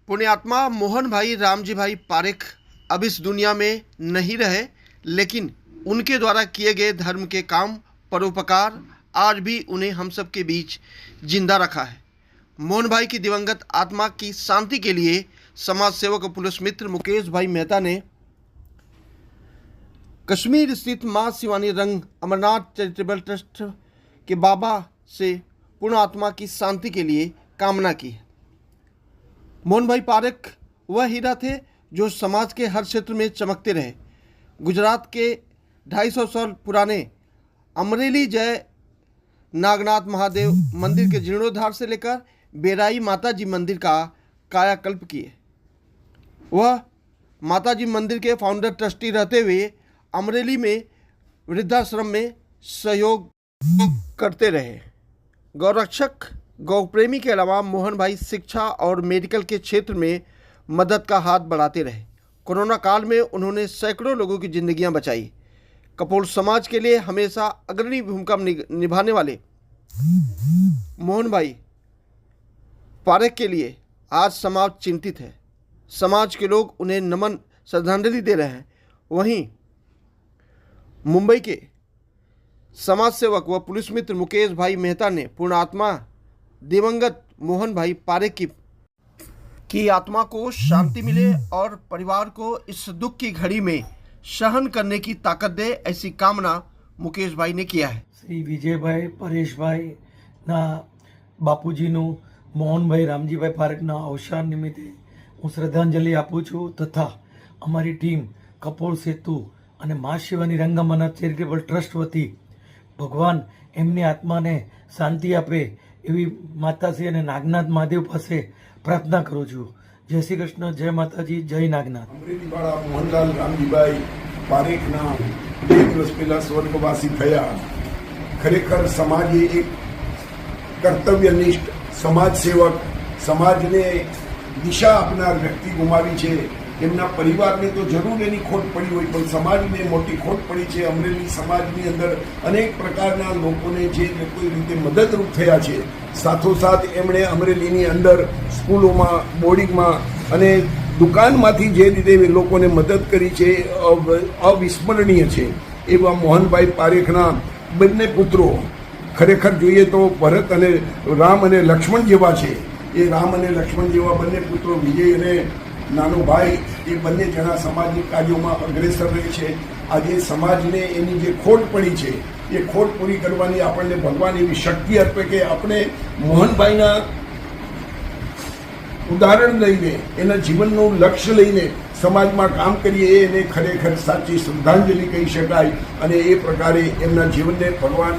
पुण्यात्मा मोहन भाई रामजी भाई पारेख अब इस दुनिया में नहीं रहे, लेकिन उनके द्वारा किए गए धर्म के काम, परोपकार आज भी उन्हें हम सब के बीच जिंदा रखा है। मोहन भाई की दिवंगत आत्मा की शांति के लिए समाज सेवक और पुलिस मित्र मुकेश भाई मेहता ने कश्मीर स्थित मां शिवानी रंग अमरनाथ चैरिटेबल ट्रस्ट के बाबा से पूर्ण आत्मा की शांति के लिए कामना की है। मोहन भाई पारेख वह हीरा थे जो समाज के हर क्षेत्र में चमकते रहे। गुजरात के 250 साल पुराने अमरेली जय नागनाथ महादेव मंदिर के जीर्णोद्धार से लेकर बेराई माताजी मंदिर का कायाकल्प किए। वह माताजी मंदिर के फाउंडर ट्रस्टी रहते हुए अमरेली में वृद्धाश्रम में सहयोग करते रहे। गौरक्षक गौप्रेमी के अलावा मोहन भाई शिक्षा और मेडिकल के क्षेत्र में मदद का हाथ बढ़ाते रहे। कोरोना काल में उन्होंने सैकड़ों लोगों की जिंदगियां बचाई। कपोल समाज के लिए हमेशा अग्रणी भूमिका निभाने वाले मोहन भाई पारेख के लिए आज समाज चिंतित है। समाज के लोग उन्हें नमन श्रद्धांजलि दे रहे हैं। वहीं मुंबई के समाज सेवक व पुलिस मित्र मुकेश भाई मेहता ने पूर्ण आत्मा दिवंगत मोहन भाई पारेख की आत्मा को शांति मिले और परिवार को इस दुख की घड़ी में सहन करने की ताकत दे, ऐसी कामना मुकेश भाई ने किया है। श्री विजय भाई परेश भाई ना बापूजीनु मोहन भाई रामजी भाई पारेखना अवसान निमित्ते हूँ श्रद्धांजलि आपू छूँ तथा अमारी टीम कपोल सेतु અને મા શિવાની રંગ અમરનાથ ચેરિટેબલ ટ્રસ્ટ વતી ભગવાન એમની આત્માને શાંતિ આપે એવી માતાશ્રી અને નાગનાથ મહાદેવ પાસે પ્રાર્થના કરું છું। જય શ્રી કૃષ્ણ, જય માતાજી, જય નાગનાથ। અમરેલીવાળા મોહનલાલ રામજીભાઈ પારેખના 2 વર્ષ પહેલા સ્વર્ગવાસી થયા। ખરેખર સમાજે એક કર્તવ્યનિષ્ઠ સમાજ સેવક, સમાજને દિશા આપનાર વ્યક્તિ ગુમાવી છે। એમના પરિવારને તો જરૂર એની ખોટ પડી હોય, પણ સમાજને મોટી ખોટ પડી છે। અમરેલી સમાજની અંદર અનેક પ્રકારના લોકોને જે કોઈ રીતે મદદરૂપ થયા છે। સાથોસાથ એમણે અમરેલીની અંદર સ્કૂલોમાં, બોર્ડિંગમાં અને દુકાનમાંથી જે રીતે લોકોને મદદ કરી છે અવિસ્મરણીય છે। એવા મોહનભાઈ પારેખના બંને પુત્રો ખરેખર જોઈએ તો ભરત અને રામ અને લક્ષ્મણ જેવા છે। એ રામ અને લક્ષ્મણ જેવા બંને પુત્રો વિજય અને નાનો ભાઈ એ બંને જણા સામાજિક કાર્યોમાં અગ્રેસર રહે છે। આજે સમાજને એની જે ખોટ પડી છે એ ખોટ પૂરી કરવાની આપણને ભગવાન એવી શક્તિ આપે કે આપણે મોહનભાઈના ઉદાહરણ લઈને, એના જીવનનું લક્ષ્ય લઈને સમાજમાં કામ કરીએ એને ખરેખર સાચી શ્રદ્ધાંજલિ કહી શકાય। અને એ પ્રકારે એમના જીવનને ભગવાન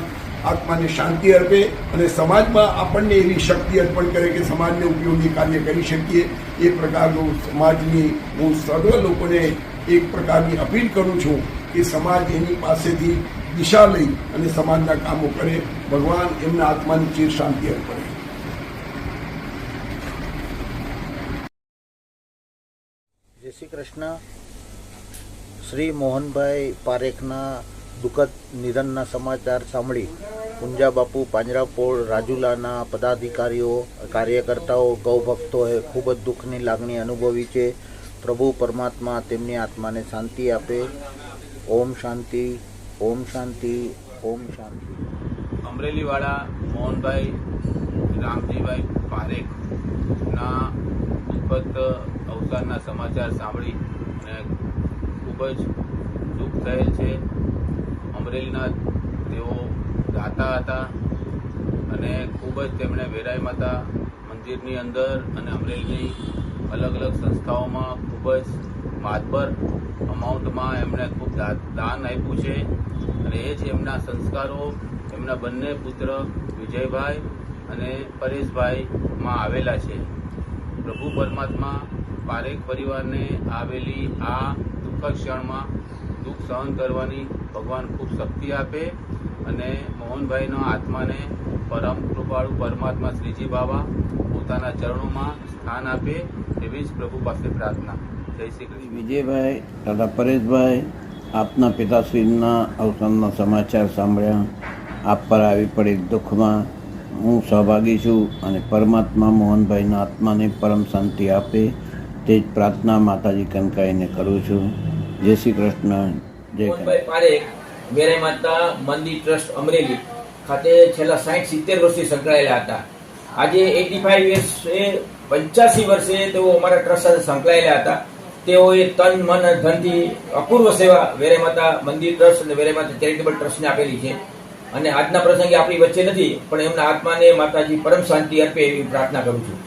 આત્માને શાંતિ અર્પે અને સમાજમાં આપણને એવી શક્તિ અર્પણ કરે કે સમાજને ઉપયોગી કાર્ય કરી શકીએ। એ પ્રકારનું સમાજની હું સર્વ લોકોને એક પ્રકારની અપીલ કરું છું કે સમાજ એની પાસેથી દિશા લઈ અને સમાજના કામો કરે। ભગવાન એમના આત્માની ચીર શાંતિ અર્પે। જય શ્રી કૃષ્ણ। શ્રી મોહનભાઈ પારેખના દુઃખદ નિધનના સમાચાર સાંભળી પુંજા બાપુ, પાંજરાપોળ, રાજુલાના પદાધિકારીઓ, કાર્યકર્તાઓ, ગૌભક્તોએ ખૂબ જ દુઃખની લાગણી અનુભવી છે। પ્રભુ પરમાત્મા તેમની આત્માને શાંતિ આપે। ઓમ શાંતિ, ઓમ શાંતિ, ઓમ શાંતિ। અમરેલીવાળા મોહનભાઈ રામજીભાઈ પારેખના દુઃખદ અવસાનના સમાચાર સાંભળી અને ખૂબ જ દુઃખ થયેલ છે। અમરેલીના તેઓ દાતા હતા અને ખૂબ જ તેમણે વેરાઈ માતા મંદિરની અંદર અને અમરેલીની અલગ અલગ સંસ્થાઓમાં ખૂબ જ માતબર અમાઉન્ટમાં એમણે ખૂબ દાન આપ્યું છે। અને એ જ એમના સંસ્કારો એમના બંને પુત્ર વિજયભાઈ અને પરેશભાઈમાં આવેલા છે। પ્રભુ પરમાત્મા પારેખ પરિવારને આવેલી આ દુઃખદ ક્ષણમાં દુઃખ સહન કરવાની ભગવાન ખૂબ શક્તિ આપે અને મોહનભાઈનો આત્માને પરમ કૃપાળુ પરમાત્મા શ્રીજી બાબા પોતાના ચરણોમાં સ્થાન આપે એવી જ પ્રભુ પાસે પ્રાર્થના। જય શ્રી કૃષ્ણ। વિજયભાઈ તથા પરેશભાઈ, આપના પિતાશ્રીના અવસાનના સમાચાર સાંભળ્યા। આપ પર આવી પડેલ દુઃખમાં હું સહભાગી છું અને પરમાત્મા મોહનભાઈના આત્માને પરમ શાંતિ આપે તે જ પ્રાર્થના માતાજી કનકાઈને કરું છું. જય શ્રી કૃષ્ણ. જય મોહનભાઈ પારેખ વેરાઈ માતા મંદિર ટ્રસ્ટ અમરેલી ખાતે છેલ્લા 60-70 વર્ષથી સંકળાયેલા હતા. આજે 85 વર્ષે 85 વર્ષે તેઓ અમારા ટ્રસ્ટ સાથે સંકળાયેલા હતા. તેઓએ તન મન ધનથી અપૂર્વ સેવા વેરાઈ માતા મંદિર ટ્રસ્ટ અને વેરાઈ માતા ચેરિટેબલ ટ્રસ્ટને આપેલી છે અને આજના પ્રસંગે આપણી વચ્ચે નથી, પણ એમના આત્માને માતાજી પરમ શાંતિ અર્પે એવી પ્રાર્થના કરું છું.